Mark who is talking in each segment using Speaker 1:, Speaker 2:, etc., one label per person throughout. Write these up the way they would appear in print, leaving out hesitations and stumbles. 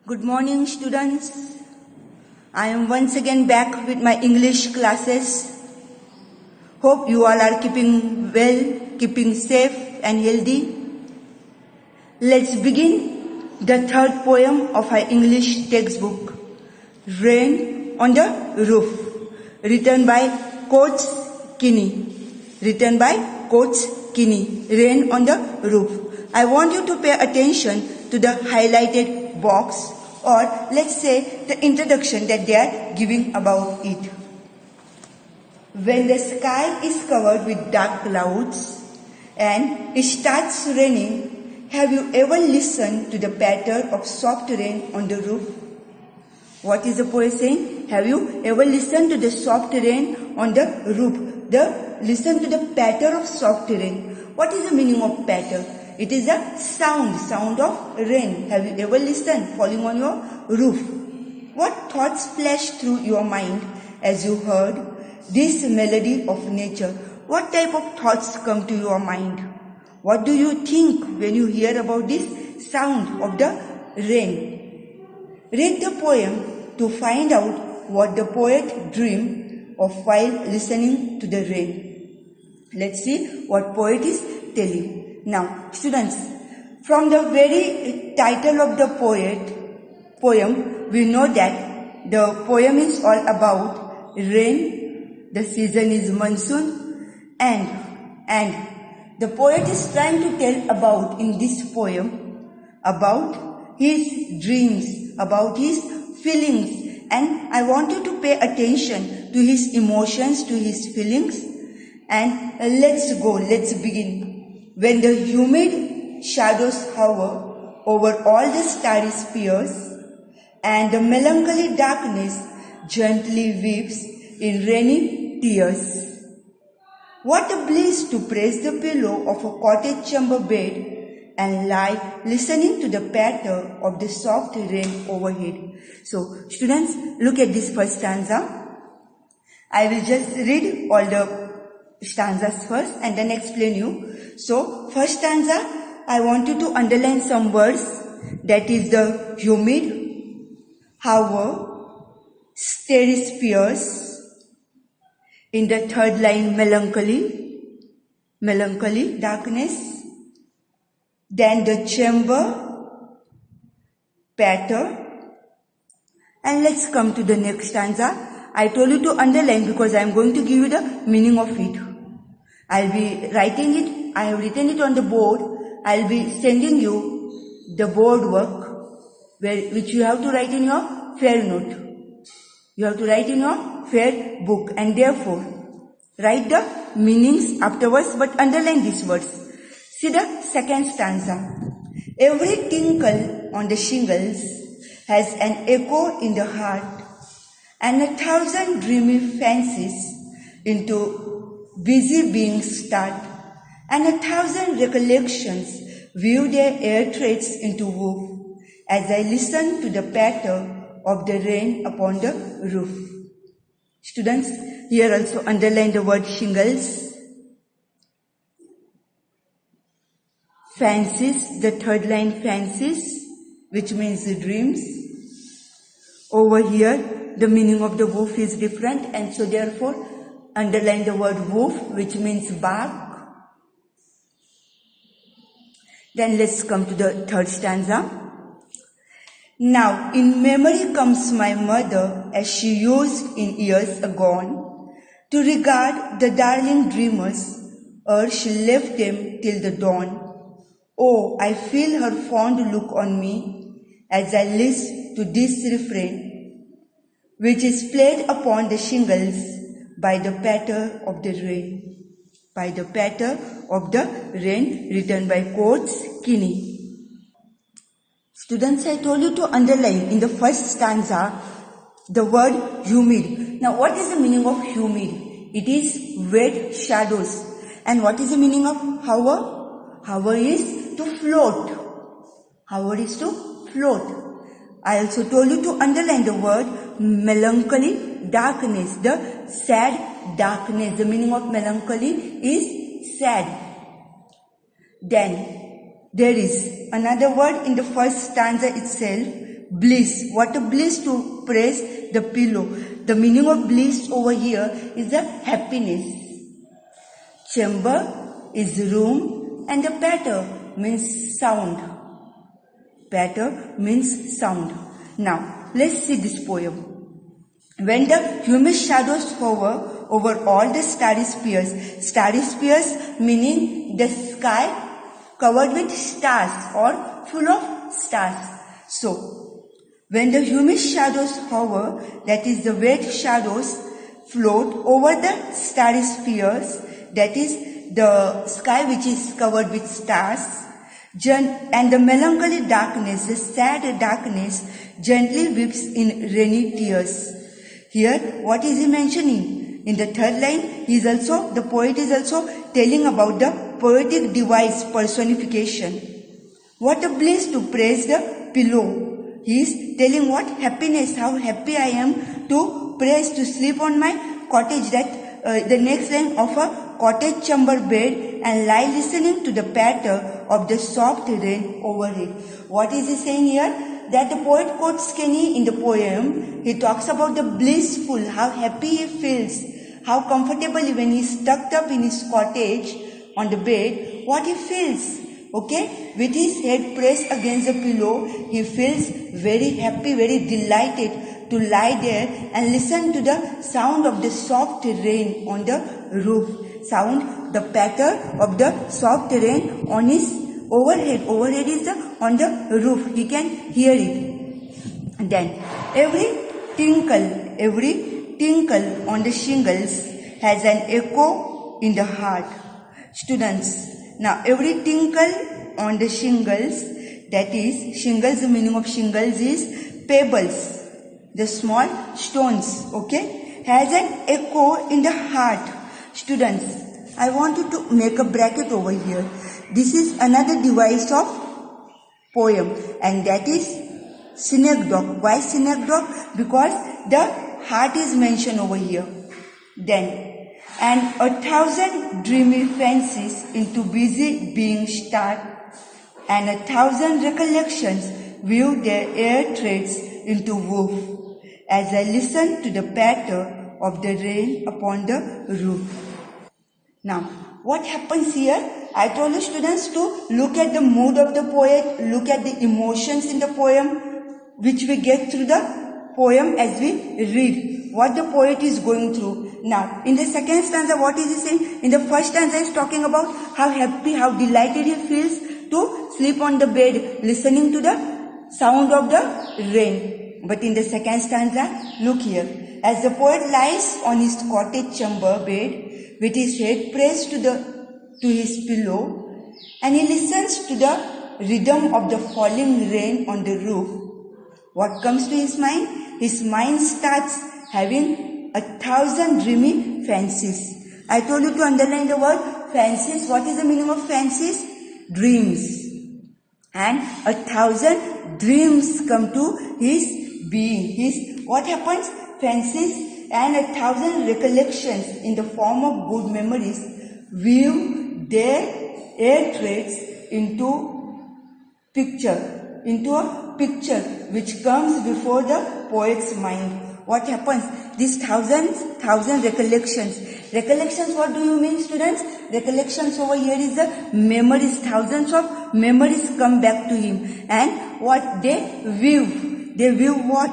Speaker 1: Good morning, students. I am once again back with my English classes. Hope you all are keeping well, keeping safe and healthy. Let's begin the third poem of our English textbook, Rain on the Roof, written by Coach Kinney. Written by Coach Kinney, Rain on the Roof. I want you to pay attention to the highlighted box, or let's say the introduction that they are giving about it. When the sky is covered with dark clouds and it starts raining, have you ever listened to the patter of soft rain on the roof? What is the poet saying? Have you ever listened to the soft rain on the roof? Listen to the patter of soft rain. What is the meaning of patter? It is a sound of rain. Have you ever listened falling on your roof? What thoughts flashed through your mind as you heard this melody of nature? What type of thoughts come to your mind? What do you think when you hear about this sound of the rain? Read the poem to find out what the poet dreamed of while listening to the rain. Let's see what poet is telling. Now, students, from the very title of the poem, we know that the poem is all about rain, the season is monsoon, and the poet is trying to tell about, in this poem, about his dreams, about his feelings, and I want you to pay attention to his emotions, to his feelings, and let's begin. When the humid shadows hover over all the starry spheres, and the melancholy darkness gently weeps in rainy tears. What a bliss to press the pillow of a cottage chamber bed and lie listening to the patter of the soft rain overhead. So, students, look at this first stanza. I will just read all the stanzas first and then explain you. So, first stanza, I want you to underline some words. That is the humid, hover, starry spheres. In the third line, melancholy, darkness. Then the chamber, patter. And let's come to the next stanza. I told you to underline because I am going to give you the meaning of it. I'll be writing it. I have written it on the board. I'll be sending you the board work which you have to write in your fair note. You have to write in your fair book, and therefore write the meanings afterwards, but underline these words. See the second stanza. Every tinkle on the shingles has an echo in the heart, and 1,000 dreamy fancies into busy beings start, and 1,000 recollections view their air threads into woof as I listen to the patter of the rain upon the roof. Students, here also underline the word shingles. Fancies, the third line fancies, which means the dreams. Over here, the meaning of the woof is different, and so therefore underline the word woof, which means bark. Then let's come to the third stanza. Now in memory comes my mother as she used in years agone to regard the darling dreamers ere she left them till the dawn. Oh, I feel her fond look on me as I listen to this refrain, which is played upon the shingles by the patter of the rain. By the patter of the rain, written by Coach Kinney. Students, I told you to underline in the first stanza the word humid. Now, what is the meaning of humid? It is wet shadows. And what is the meaning of hover? Hover is to float. Hover is to float. I also told you to underline the word melancholy, darkness, the sad darkness. The meaning of melancholy is sad. Then there is another word in the first stanza itself, Bliss. What a bliss to press the pillow. The meaning of bliss over here is the happiness. Chamber is room and the patter means sound. Patter means sound. Now, let's see this poem. When the humid shadows hover over all the starry spheres meaning the sky covered with stars or full of stars. So, when the humid shadows hover, that is the wet shadows float over the starry spheres, that is the sky which is covered with stars, and the melancholy darkness, the sad darkness, gently weeps in rainy tears. Here, what is he mentioning? In the third line, the poet is also telling about the poetic device personification. What a bliss to praise the pillow. He is telling what happiness, how happy I am to praise, to sleep on my cottage, that the next line of a cottage chamber bed and lie listening to the patter of the soft rain overhead. What is he saying here? That the poet quotes Kenny in the poem. He talks about the blissful, how happy he feels, how comfortably when he's tucked up in his cottage on the bed, what he feels. Okay, with his head pressed against the pillow, he feels very happy, very delighted to lie there and listen to the sound of the soft rain on the roof. The patter of the soft rain on his overhead. Overhead is on the roof. He can hear it. Then every tinkle on the shingles has an echo in the heart. Students, now every tinkle on the shingles, that is shingles, the meaning of shingles is pebbles, the small stones, okay, has an echo in the heart. Students, I want you to make a bracket over here. This is another device of poem, and that is synecdoche. Why synecdoche? Because the heart is mentioned over here. Then, and 1,000 dreamy fancies into busy being start, and 1,000 recollections view their air threads into woof, as I listen to the patter of the rain upon the roof. Now, what happens here? I told the students to look at the mood of the poet, look at the emotions in the poem, which we get through the poem as we read what the poet is going through. Now, in the second stanza, what is he saying? In the first stanza, he is talking about how happy, how delighted he feels to sleep on the bed, listening to the sound of the rain. But in the second stanza, look here. As the poet lies on his cottage chamber bed, with his head pressed to his pillow, and he listens to the rhythm of the falling rain on the roof, what comes to his mind? His mind starts having 1,000 dreamy fancies. I told you to underline the word fancies. What is the meaning of fancies? Dreams. And 1,000 dreams come to his being. What happens? Fancies and 1,000 recollections in the form of good memories weave their air threads into a picture which comes before the poet's mind. What happens? These thousand recollections. Recollections, what do you mean, students? Recollections over here is the memories. Thousands of memories come back to him. And what they weave? They weave what?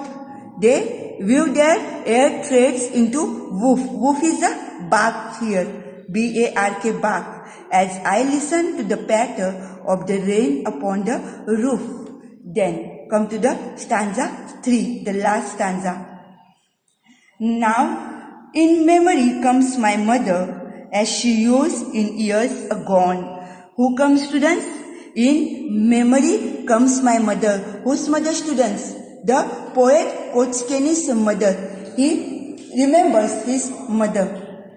Speaker 1: They weave their air threads into woof. Woof is the bark here. B-A-R-K, bark. As I listen to the patter of the rain upon the roof. Then come to the stanza 3, the last stanza. Now in memory comes my mother as she used in years agone. Who comes, students? In memory comes my mother. Whose mother, students? The poet quotes Kenny's mother. He remembers his mother.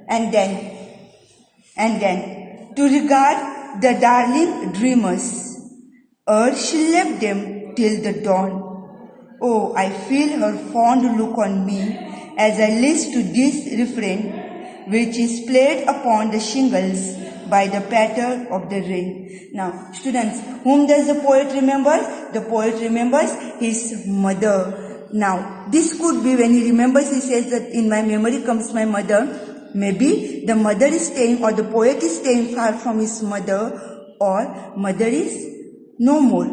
Speaker 1: And then to regard the darling dreamers, ere she left them till the dawn. Oh, I feel her fond look on me as I listen to this refrain, which is played upon the shingles by the patter of the rain. Now, students, whom does the poet remember? The poet remembers his mother. Now, this could be when he remembers, he says that in my memory comes my mother. Maybe the mother is staying, or the poet is staying far from his mother, or mother is no more.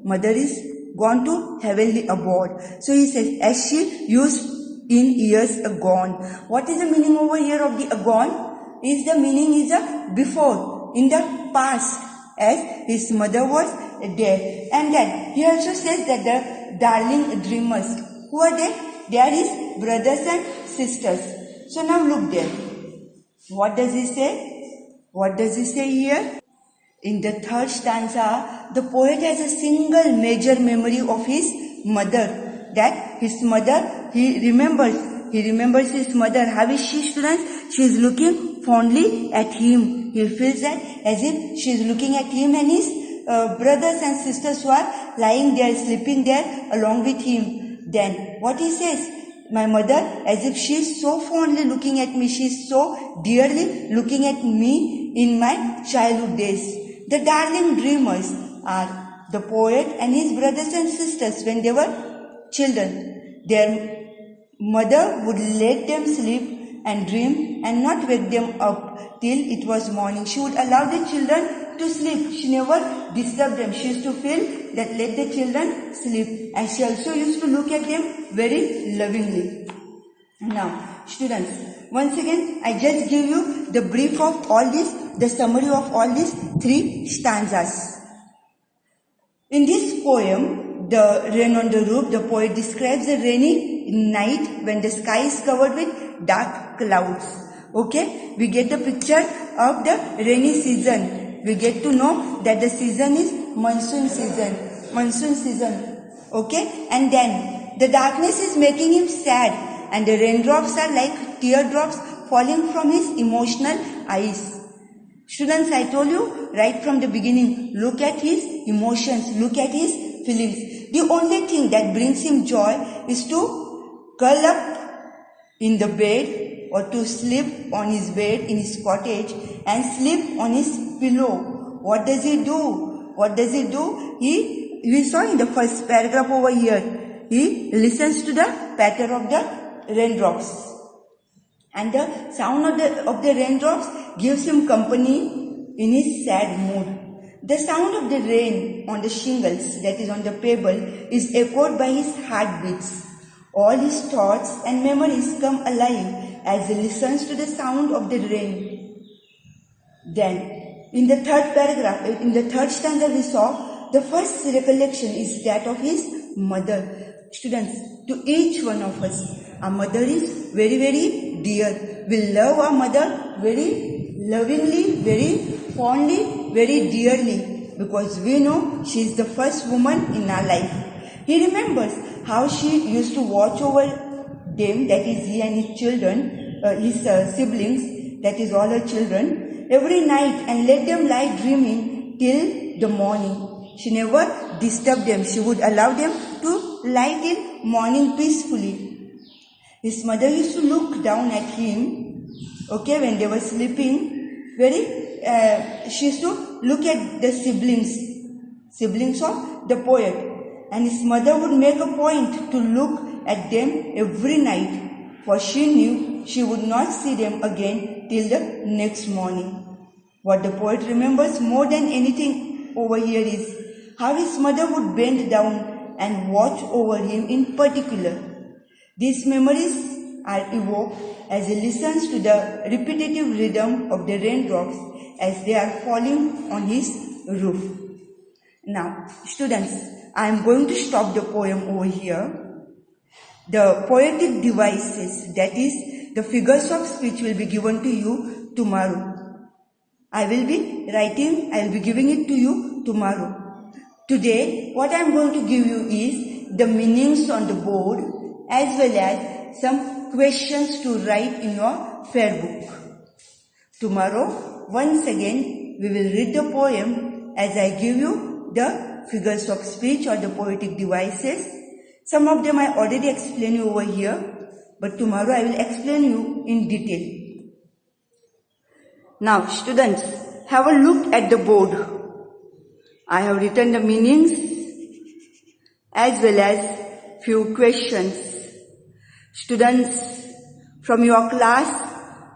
Speaker 1: Mother is gone to heavenly abode. So he says, as she used in years agone. What is the meaning over here of the agone? Is the meaning is a before, in the past, as his mother was dead. And then he also says that the darling dreamers, who are they? They are his brothers and sisters. So now look there. What does he say? What does he say here? In the third stanza, the poet has a single major memory of his mother. That his mother, he remembers his mother. How is she, students? She is looking fondly at him. He feels that as if she is looking at him and his brothers and sisters who are lying there, sleeping there along with him. Then what he says? My mother, as if she is so fondly looking at me, she is so dearly looking at me in my childhood days. The darling dreamers are the poet and his brothers and sisters when they were children. Their mother would let them sleep and dream and not wake them up till it was morning. She would allow the children to sleep. She never disturbed them. She used to feel that let the children sleep. And she also used to look at them very lovingly. Now, students, once again, I just give you the brief of all this, the summary of all these three stanzas. In this poem, The Rain on the Roof, the poet describes a rainy night when the sky is covered with dark clouds. Okay, we get the picture of the rainy season. We get to know that the season is monsoon season. Okay, and then the darkness is making him sad. And the raindrops are like teardrops falling from his emotional eyes. Students, I told you right from the beginning, look at his emotions, look at his feelings. The only thing that brings him joy is to curl up in the bed or to sleep on his bed in his cottage and sleep on his pillow. What does he do? We saw in the first paragraph over here, he listens to the patter of the raindrops, and the sound of the raindrops gives him company in his sad mood. The sound of the rain on the shingles, that is on the pebble, is echoed by his heartbeats. All his thoughts and memories come alive as he listens to the sound of the rain. Then, in the third paragraph, in the third stanza we saw, the first recollection is that of his mother. Students, to each one of us, our mother is very, very dear. We love our mother very lovingly, very fondly, very dearly, because we know she is the first woman in our life. He remembers how she used to watch over them, that is he and his children, his siblings, that is all her children, every night and let them lie dreaming till the morning. She never disturbed them. She would allow them to lie till morning peacefully. His mother used to look down at him, okay, when they were sleeping, she used to look at the siblings of the poet. And his mother would make a point to look at them every night, for she knew she would not see them again till the next morning. What the poet remembers more than anything over here is how his mother would bend down and watch over him in particular. These memories are evoked as he listens to the repetitive rhythm of the raindrops as they are falling on his roof. Now, students, I am going to stop the poem over here. The poetic devices, that is, the figures of speech, will be given to you tomorrow. I will be giving it to you tomorrow. Today, what I am going to give you is the meanings on the board as well as some questions to write in your fair book. Tomorrow, once again, we will read the poem as I give you the figures of speech or the poetic devices. Some of them I already explained you over here, but tomorrow I will explain you in detail. Now, students, have a look at the board. I have written the meanings as well as few questions. Students from your class,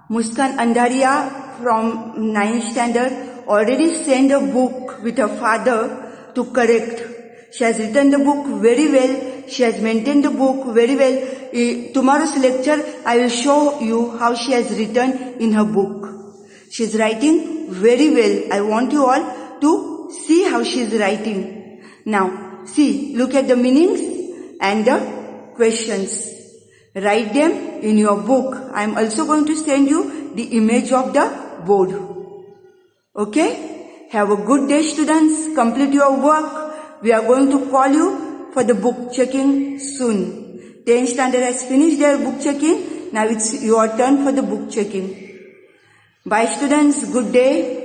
Speaker 1: Muskan Andharia from 9th standard already sent a book with her father to correct. She has written the book very well. She has maintained the book very well. Tomorrow's lecture, I will show you how she has written in her book. She is writing very well. I want you all to see how she is writing. Now, see, look at the meanings and the questions. Write them in your book. I am also going to send you the image of the board. Okay? Have a good day, students. Complete your work. We are going to call you for the book checking soon. 10th standard has finished their book checking. Now it's your turn for the book checking. Bye, students. Good day.